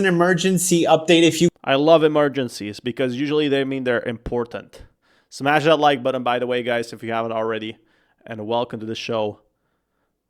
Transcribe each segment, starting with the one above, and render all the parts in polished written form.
An emergency update if you I love emergencies because usually they mean they're important. Smash that like button, by the way, guys, if you haven't already. And welcome to the show,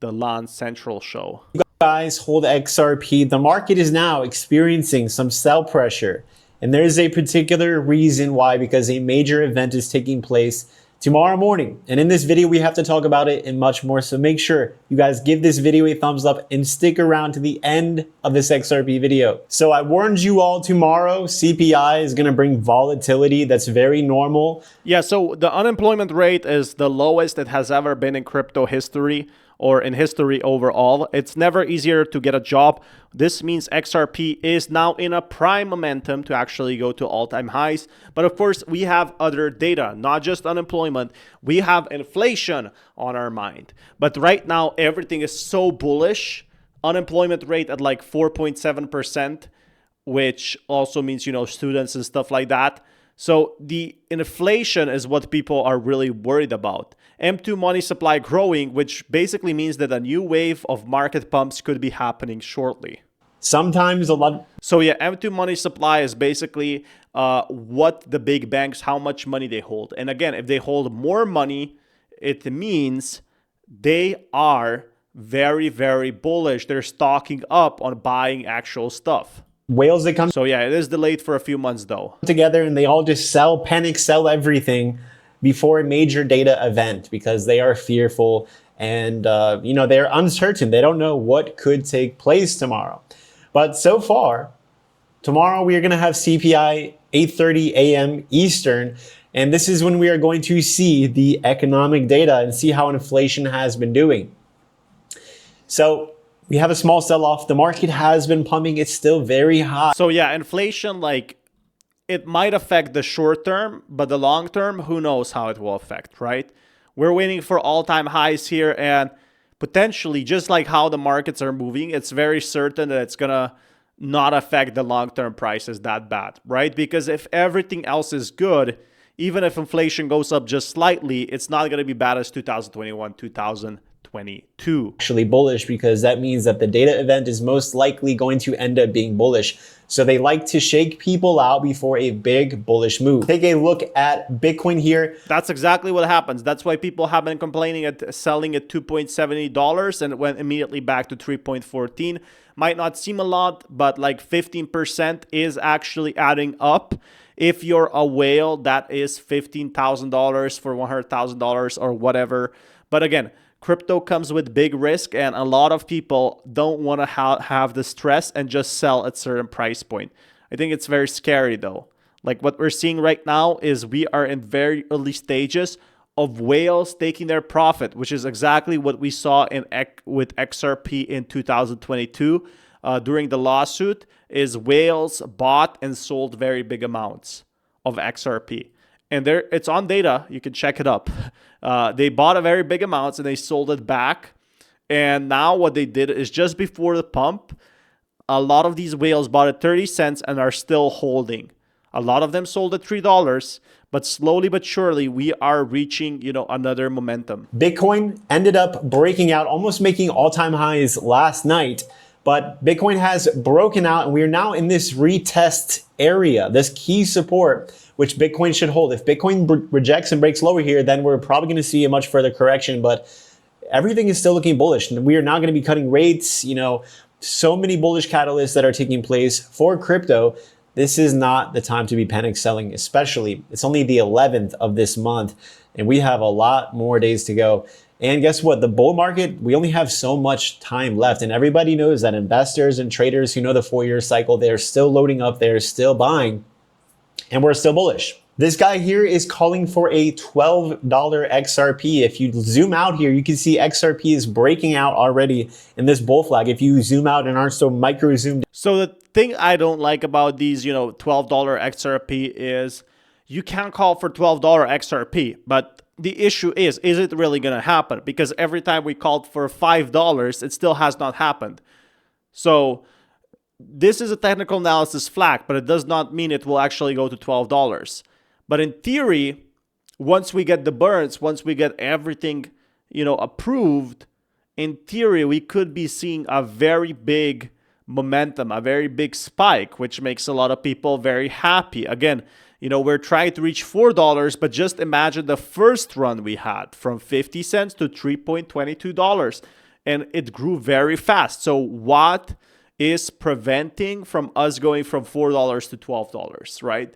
the Lance Central Show. guys hold XRP, the market is now experiencing some sell pressure. And there's a particular reason why, because a major event is taking place tomorrow morning. And in this video, we have to talk about it and much more. So make sure you guys give this video a thumbs up and stick around to the end of this XRP video. So I warned you all, tomorrow CPI is going to bring volatility. That's very normal. Yeah, so the unemployment rate is the lowest it has ever been in crypto history, or in history overall. It's never easier to get a job. This means XRP is now in a prime momentum to actually go to all-time highs. But of course, we have other data, not just unemployment. We have inflation on our mind. But right now, everything is so bullish. Unemployment rate at like 4.7%, which also means, you know, students and stuff like that. So the inflation is what people are really worried about. M2 money supply growing, which basically means that a new wave of market pumps could be happening shortly. Sometimes a lot. So yeah, M2 money supply is basically what the big banks, how much money they hold. And again, if they hold more money, it means they are very, very bullish. They're stocking up on buying actual stuff. Whales that come So yeah, it is delayed for a few months though. together and they all just panic sell everything before a major data event because they are fearful and you know, they're uncertain. They don't know what could take place tomorrow. But so far, tomorrow we are going to have CPI 8:30 a.m. Eastern, and this is when we are going to see the economic data and see how inflation has been doing. So we have a small sell-off. The market has been pumping. It's still very high. So yeah, inflation, like, it might affect the short term, but the long term, who knows how it will affect, right? We're waiting for all-time highs here, and potentially, just like how the markets are moving, it's very certain that it's gonna not affect the long-term prices that bad, right? Because if everything else is good, even if inflation goes up just slightly, it's not gonna be bad as 2021, 2022. Actually bullish, because that means that the data event is most likely going to end up being bullish. So they like to shake people out before a big bullish move. Take a look at Bitcoin here. That's exactly what happens. That's why people have been complaining at selling at $2.70 and it went immediately back to 3.14. Might not seem a lot, but like 15% is actually adding up. If you're a whale, that is $15,000 for $100,000 or whatever. But again, crypto comes with big risk, and a lot of people don't want to have the stress and just sell at certain price point. I think it's very scary though. Like what we're seeing right now is we are in very early stages of whales taking their profit, which is exactly what we saw with XRP in 2022 during the lawsuit. Is whales bought and sold very big amounts of XRP. And it's on data. You can check it up. They bought a very big amounts and they sold it back. And now what they did is just before the pump, a lot of these whales bought at 30 cents and are still holding. A lot of them sold at $3, but slowly but surely we are reaching, you know, another momentum. Bitcoin ended up breaking out, almost making all-time highs last night. But Bitcoin has broken out and we are now in this retest area, this key support, which Bitcoin should hold. If Bitcoin rejects and breaks lower here, then we're probably going to see a much further correction, but everything is still looking bullish. And we are not going to be cutting rates, you know, so many bullish catalysts that are taking place for crypto. This is not the time to be panic selling, especially it's only the 11th of this month and we have a lot more days to go. And guess what? The bull market, we only have so much time left. And everybody knows that investors and traders who know the 4-year cycle, they're still loading up, they're still buying, and we're still bullish. This guy here is calling for a $12 XRP. If you zoom out here, you can see XRP is breaking out already in this bull flag. If you zoom out and aren't so micro zoomed. So the thing I don't like about these, you know, $12 XRP is you can't call for $12 XRP, but the issue is it really going to happen? Because every time we called for $5, it still has not happened. So this is a technical analysis flag, but it does not mean it will actually go to $12. But in theory, once we get the burns, once we get everything, you know, approved, in theory, we could be seeing a very big momentum, a very big spike, which makes a lot of people very happy. Again, we're trying to reach $4, but just imagine the first run we had from 50 cents to $3.22, and it grew very fast. So what is preventing from us going from $4 to $12, right?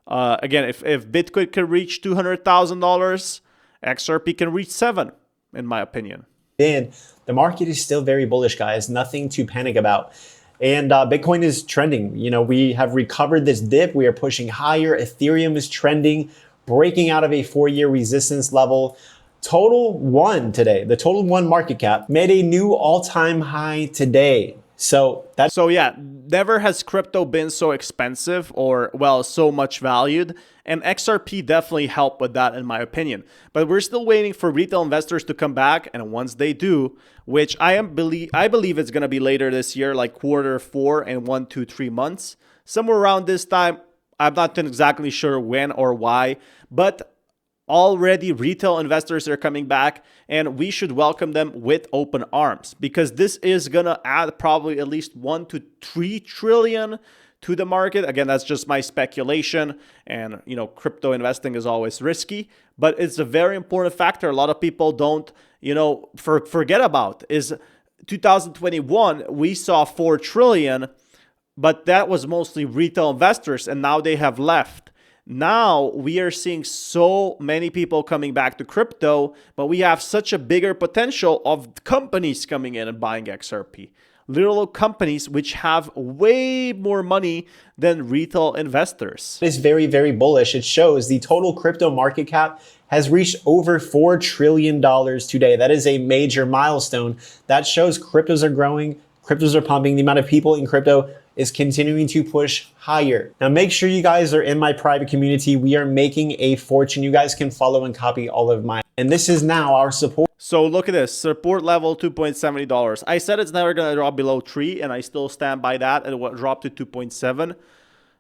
Again, if Bitcoin can reach $200,000, XRP can reach 7, in my opinion. And the market is still very bullish, guys. Nothing to panic about. And Bitcoin is trending. We have recovered this dip. We are pushing higher. Ethereum is trending, breaking out of a 4-year resistance level. Total One today, the Total One market cap made a new all-time high today. So yeah, never has crypto been so expensive or, well, so much valued. And XRP definitely helped with that, in my opinion. But we're still waiting for retail investors to come back. And once they do, which I believe it's going to be later this year, like Q4 and 1, 2, 3 months, somewhere around this time. I'm not exactly sure when or why, but already retail investors are coming back, and we should welcome them with open arms, because this is going to add probably at least 1 to 3 trillion to the market. Again, that's just my speculation, and crypto investing is always risky, but it's a very important factor a lot of people don't forget about. Is 2021 we saw 4 trillion, but that was mostly retail investors, and now they have left. Now we are seeing so many people coming back to crypto, but we have such a bigger potential of companies coming in and buying XRP. Little companies which have way more money than retail investors. It's very, very bullish. It shows the total crypto market cap has reached over $4 trillion today. That is a major milestone. That shows cryptos are growing, cryptos are pumping. The amount of people in crypto is continuing to push higher. Now make sure you guys are in my private community. We are making a fortune. You guys can follow and copy all of mine. And this is now our support. So look at this, support level $2.70. I said it's never gonna drop below 3, and I still stand by that. It will drop to 2.7.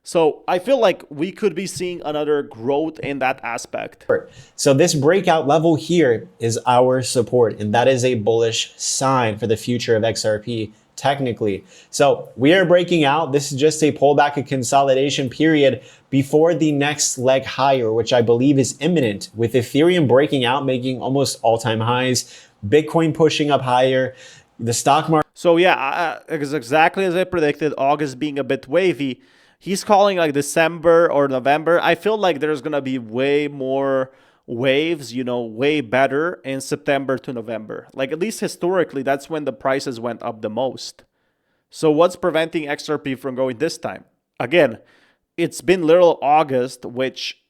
So I feel like we could be seeing another growth in that aspect. So this breakout level here is our support, and that is a bullish sign for the future of XRP. Technically. So we are breaking out. This is just a pullback, a consolidation period before the next leg higher, which I believe is imminent, with Ethereum breaking out, making almost all-time highs, Bitcoin pushing up higher, the stock market. So yeah, exactly as I predicted, August being a bit wavy. He's calling like December or November. I feel like there's going to be way more waves, way better in September to November. Like, at least historically, that's when the prices went up the most. So what's preventing XRP from going this time? Again, it's been literal August, which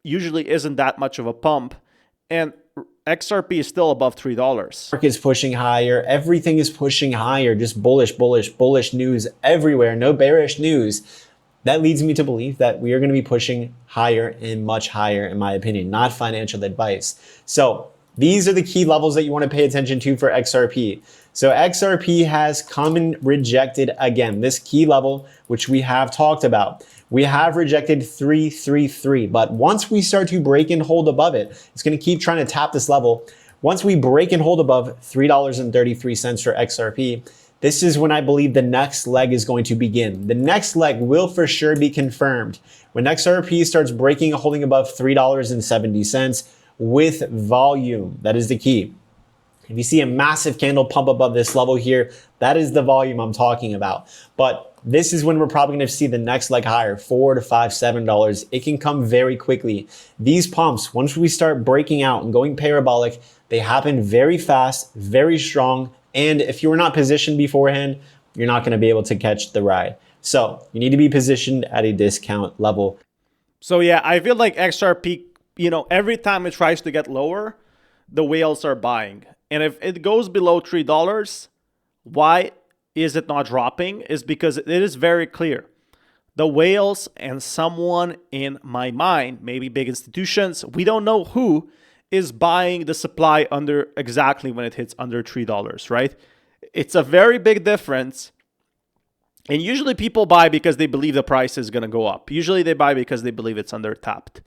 usually isn't that much of a pump, and XRP is still above $3. Market's pushing higher. Everything is pushing higher. Just bullish, bullish, bullish news everywhere. No bearish news. That leads me to believe that we are going to be pushing higher and much higher, in my opinion, not financial advice. So these are the key levels that you want to pay attention to for XRP. So XRP has come and rejected again this key level, which we have talked about. We have rejected 333, but once we start to break and hold above it, it's going to keep trying to tap this level. Once we break and hold above $3.33 for XRP, this is when I believe the next leg is going to begin. The next leg will for sure be confirmed when XRP starts breaking and holding above $3.70 with volume. That is the key. If you see a massive candle pump above this level here, that is the volume I'm talking about. But this is when we're probably going to see the next leg higher, $4 to $5, $7. It can come very quickly. These pumps, once we start breaking out and going parabolic, they happen very fast, very strong. And if you were not positioned beforehand, you're not going to be able to catch the ride. So you need to be positioned at a discount level. So yeah, I feel like XRP, every time it tries to get lower, the whales are buying. And if it goes below $3, why is it not dropping? Is because it is very clear. The whales and someone in my mind, maybe big institutions, we don't know who, is buying the supply under exactly when it hits under $3, right? It's a very big difference. And usually people buy because they believe the price is going to go up. Usually they buy because they believe it's undertapped.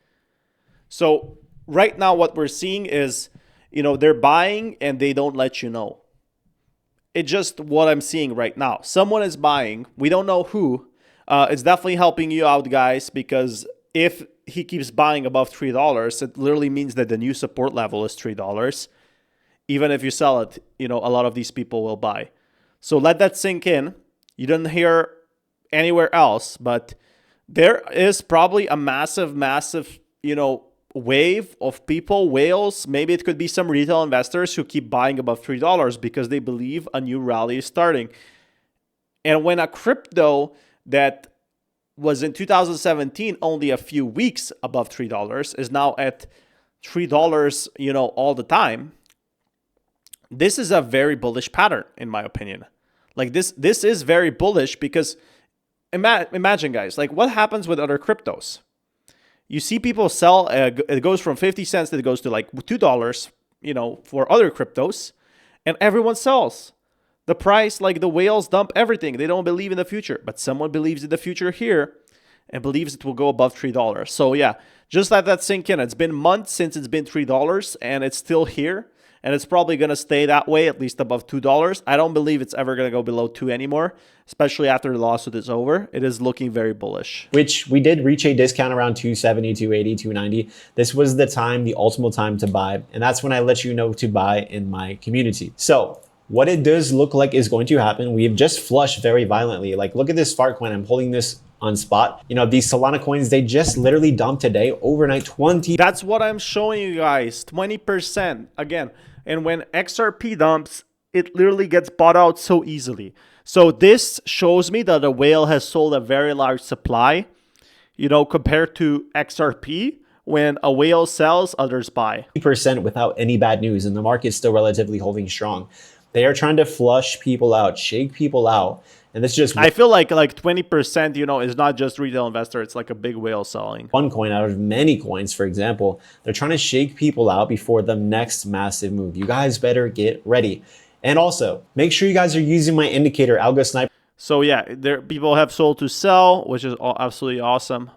So right now what we're seeing is, they're buying and they don't let you know. It's just what I'm seeing right now. Someone is buying. We don't know who. It's definitely helping you out, guys, because if he keeps buying above $3, it literally means that the new support level is $3. Even if you sell it, a lot of these people will buy. So let that sink in. You didn't hear anywhere else, but there is probably a massive, wave of people, whales. Maybe it could be some retail investors who keep buying above $3 because they believe a new rally is starting. And when a crypto that was in 2017 only a few weeks above $3 is now at $3, all the time, this is a very bullish pattern, in my opinion. Like this is very bullish because imagine, guys, like what happens with other cryptos? You see people sell, it goes from 50 cents that it goes to like $2, for other cryptos, and everyone sells. The price, like the whales dump everything. They don't believe in the future, but someone believes in the future here and believes it will go above $3. So yeah, just let that sink in. It's been months since it's been $3 and it's still here. And it's probably going to stay that way, at least above $2. I don't believe it's ever going to go below 2 anymore, especially after the lawsuit is over. It is looking very bullish. Which we did reach a discount around 270, 280, 290. This was the time, the ultimate time to buy. And that's when I let you know to buy in my community. So what it does look like is going to happen. We have just flushed very violently. Like look at this fart coin. I'm holding this on spot. These Solana coins, they just literally dumped today, overnight 20. That's what I'm showing you guys, 20%. Again, and when XRP dumps, it literally gets bought out so easily. So this shows me that a whale has sold a very large supply, compared to XRP. When a whale sells, others buy. % without any bad news, and the market's still relatively holding strong. They are trying to flush people out, shake people out. And this just, I feel like 20%, is not just retail investor. It's like a big whale selling. One coin out of many coins, for example. They're trying to shake people out before the next massive move. You guys better get ready. And also, make sure you guys are using my indicator, Algo Sniper. So yeah, people have sold to sell, which is absolutely awesome.